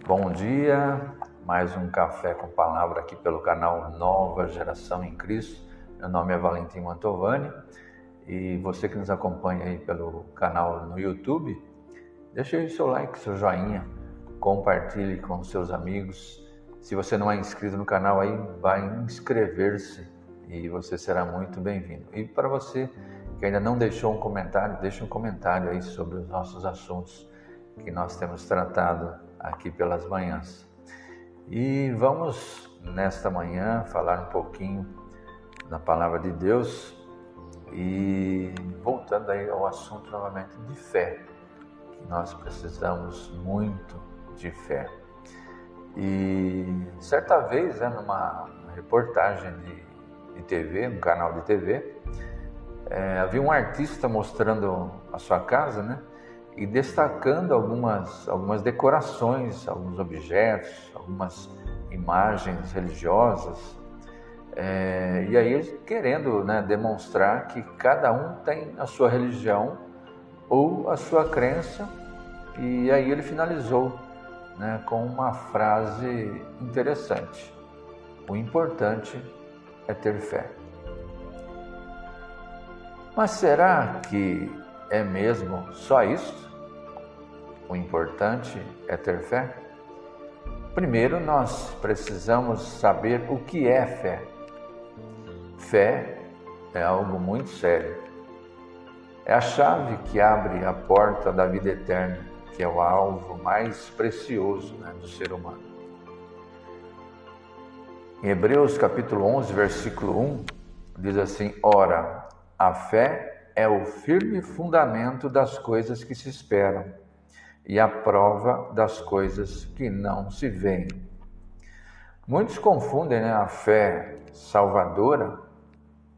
Bom dia, mais um Café com Palavra aqui pelo canal Nova Geração em Cristo. Meu nome é Valentim Mantovani e você que nos acompanha aí pelo canal no YouTube, deixe aí seu like, seu joinha, compartilhe com seus amigos. Se você não é inscrito no canal aí, vai inscrever-se e você será muito bem-vindo. E para você que ainda não deixou um comentário, deixe um comentário aí sobre os nossos assuntos que nós temos tratado aqui pelas manhãs. E vamos nesta manhã falar um pouquinho da palavra de Deus e voltando aí ao assunto novamente de fé, que nós precisamos muito de fé. E certa vez, numa reportagem de TV, um canal de TV, havia um artista mostrando a sua casa, e destacando algumas decorações, alguns objetos, algumas imagens religiosas, e aí ele querendo demonstrar que cada um tem a sua religião ou a sua crença, e aí ele finalizou com uma frase interessante: o importante é ter fé. Mas será que é mesmo só isso? O importante é ter fé? Primeiro, nós precisamos saber o que é fé. Fé é algo muito sério. É a chave que abre a porta da vida eterna, que é o alvo mais precioso do ser humano. Em Hebreus capítulo 11, versículo 1, diz assim: ora, a fé é o firme fundamento das coisas que se esperam e a prova das coisas que não se veem. Muitos confundem a fé salvadora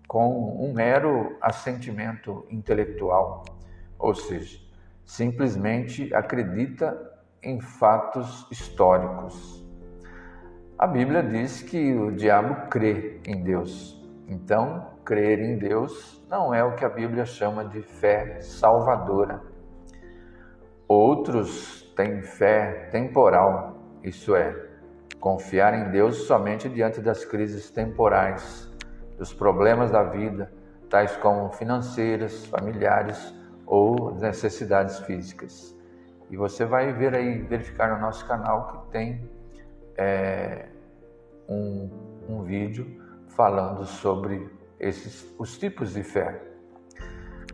com um mero assentimento intelectual, ou seja, simplesmente acredita em fatos históricos. A Bíblia diz que o diabo crê em Deus, então crer em Deus não é o que a Bíblia chama de fé salvadora. Outros têm fé temporal, isso é, confiar em Deus somente diante das crises temporais, dos problemas da vida, tais como financeiras, familiares ou necessidades físicas. E você vai verificar no nosso canal que tem um vídeo falando sobre os tipos de fé.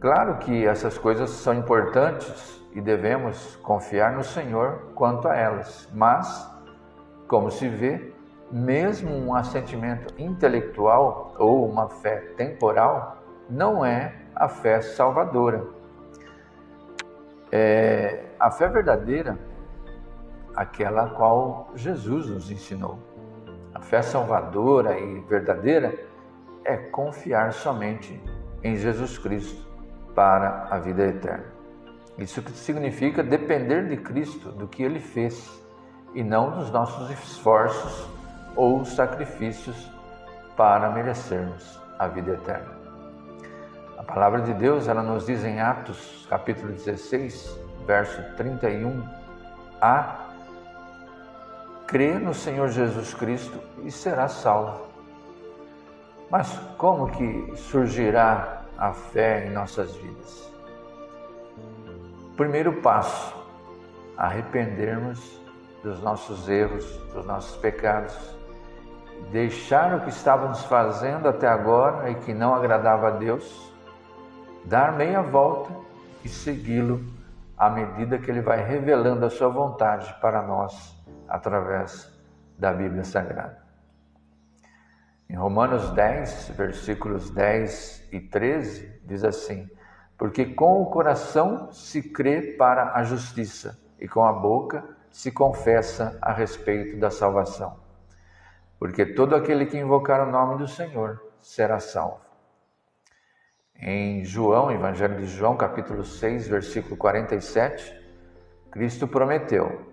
Claro que essas coisas são importantes e devemos confiar no Senhor quanto a elas, mas, como se vê, mesmo um assentimento intelectual ou uma fé temporal não é a fé salvadora. A fé verdadeira, aquela a qual Jesus nos ensinou. A fé salvadora e verdadeira é confiar somente em Jesus Cristo para a vida eterna. Isso significa depender de Cristo, do que Ele fez, e não dos nossos esforços ou sacrifícios para merecermos a vida eterna. A palavra de Deus, ela nos diz em Atos, capítulo 16, verso 31a: crê no Senhor Jesus Cristo e será salvo. Mas como que surgirá a fé em nossas vidas? Primeiro passo, arrependermos dos nossos erros, dos nossos pecados, deixar o que estávamos fazendo até agora e que não agradava a Deus, dar meia volta e segui-lo à medida que Ele vai revelando a sua vontade para nós através da Bíblia Sagrada. Em Romanos 10, versículos 10 e 13, diz assim: porque com o coração se crê para a justiça e com a boca se confessa a respeito da salvação. Porque todo aquele que invocar o nome do Senhor será salvo. Em João, Evangelho de João, capítulo 6, versículo 47, Cristo prometeu: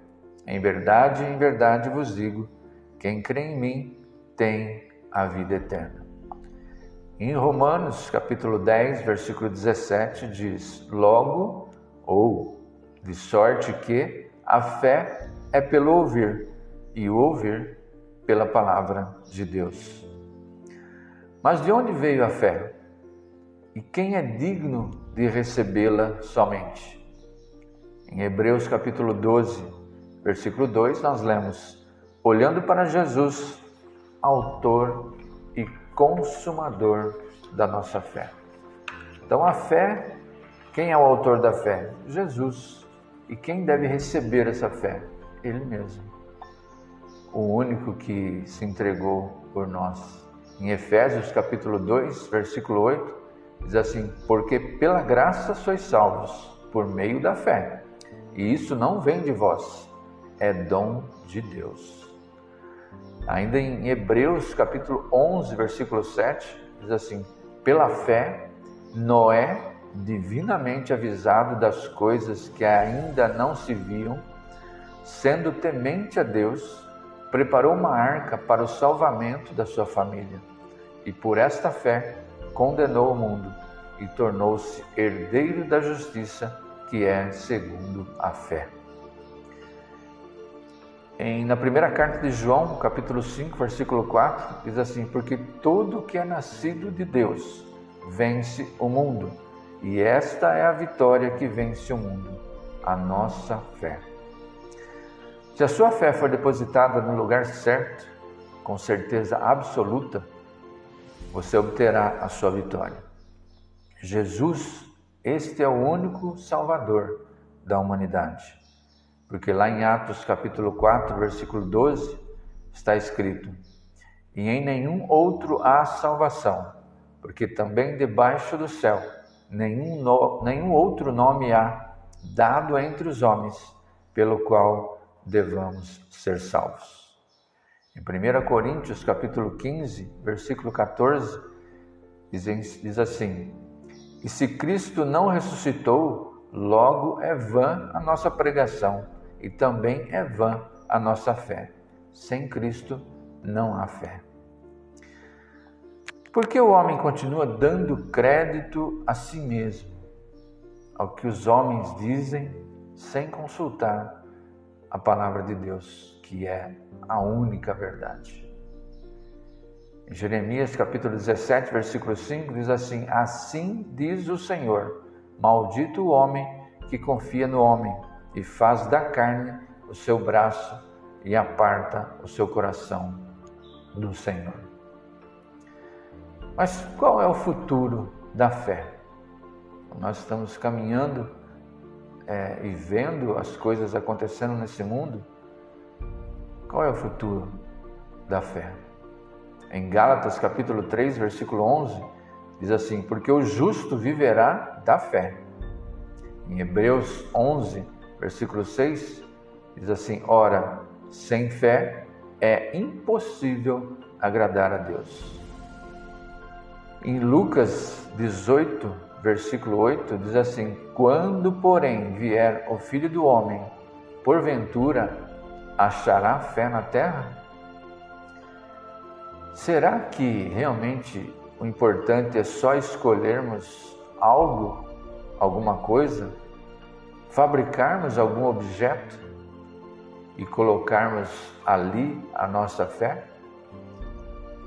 em verdade vos digo, quem crê em mim tem a vida eterna. Em Romanos, capítulo 10, versículo 17, diz: logo, ou de sorte que a fé é pelo ouvir, e o ouvir pela palavra de Deus. Mas de onde veio a fé? E quem é digno de recebê-la somente? Em Hebreus capítulo 12, versículo 2, nós lemos: olhando para Jesus, autor e consumador da nossa fé. Então a fé, quem é o autor da fé? Jesus. E quem deve receber essa fé? Ele mesmo. O único que se entregou por nós. Em Efésios capítulo 2, versículo 8, diz assim: porque pela graça sois salvos, por meio da fé. E isso não vem de vós, é dom de Deus. Ainda em Hebreus capítulo 11, versículo 7, diz assim: pela fé, Noé, divinamente avisado das coisas que ainda não se viam, sendo temente a Deus, preparou uma arca para o salvamento da sua família. E por esta fé condenou o mundo e tornou-se herdeiro da justiça, que é segundo a fé. Na primeira carta de João, capítulo 5, versículo 4, diz assim: porque todo que é nascido de Deus vence o mundo, e esta é a vitória que vence o mundo, a nossa fé. Se a sua fé for depositada no lugar certo, com certeza absoluta, você obterá a sua vitória. Jesus, este é o único Salvador da humanidade. Porque lá em Atos capítulo 4, versículo 12, está escrito: e em nenhum outro há salvação, porque também debaixo do céu nenhum outro nome há dado entre os homens, pelo qual devamos ser salvos. Em 1 Coríntios capítulo 15, versículo 14, diz assim: e se Cristo não ressuscitou, logo é vã a nossa pregação, e também é vã a nossa fé. Sem Cristo não há fé. Por que o homem continua dando crédito a si mesmo, ao que os homens dizem, sem consultar a palavra de Deus, que é a única verdade? Em Jeremias capítulo 17, versículo 5, diz assim: assim diz o Senhor, maldito o homem que confia no homem, e faz da carne o seu braço, e aparta o seu coração do Senhor. Mas qual é o futuro da fé? Nós estamos caminhando e vendo as coisas acontecendo nesse mundo. Qual é o futuro da fé? Em Gálatas capítulo 3, versículo 11, diz assim: porque o justo viverá da fé. Em Hebreus 11, versículo 6, diz assim: ora, sem fé é impossível agradar a Deus. Em Lucas 18, versículo 8, diz assim: quando, porém, vier o Filho do Homem, porventura achará fé na terra? Será que realmente o importante é só escolhermos algo, alguma coisa, fabricarmos algum objeto e colocarmos ali a nossa fé?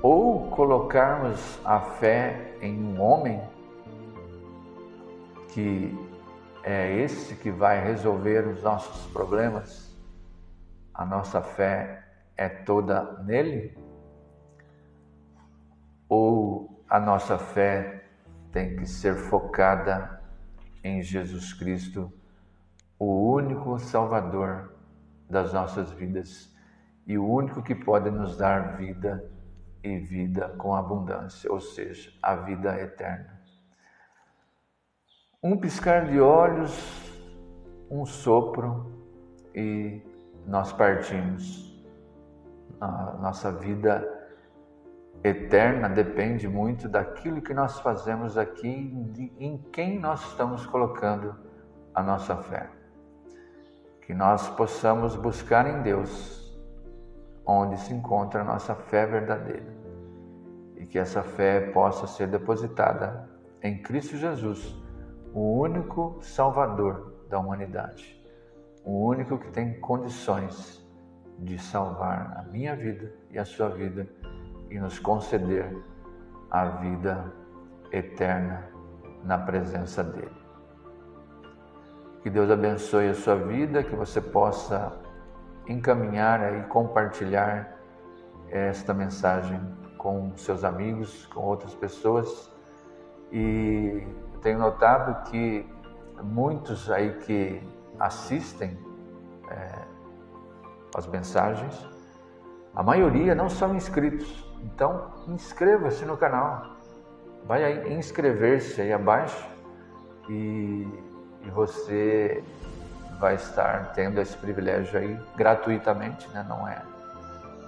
Ou colocarmos a fé em um homem que é esse que vai resolver os nossos problemas? A nossa fé é toda nele? Ou a nossa fé tem que ser focada em Jesus Cristo, o único Salvador das nossas vidas e o único que pode nos dar vida e vida com abundância, ou seja, a vida eterna. Um piscar de olhos, um sopro e nós partimos. A nossa vida eterna depende muito daquilo que nós fazemos aqui, em quem nós estamos colocando a nossa fé. Que nós possamos buscar em Deus, onde se encontra a nossa fé verdadeira. e que essa fé possa ser depositada em Cristo Jesus, o único Salvador da humanidade, o único que tem condições de salvar a minha vida e a sua vida e nos conceder a vida eterna na presença dele. Que Deus abençoe a sua vida, que você possa encaminhar e compartilhar esta mensagem com seus amigos, com outras pessoas. E tenho notado que muitos aí que assistem as mensagens, a maioria não são inscritos. Então, inscreva-se no canal. Vai aí inscrever-se aí abaixo e você vai estar tendo esse privilégio aí gratuitamente, né? Não é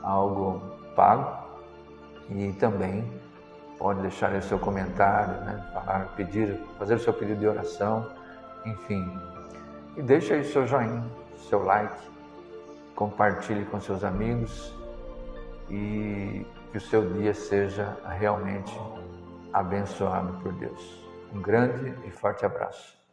algo pago. E também pode deixar aí o seu comentário, né? Fazer o seu pedido de oração, enfim. E deixa aí o seu joinha, seu like, compartilhe com seus amigos e que o seu dia seja realmente abençoado por Deus. Um grande e forte abraço.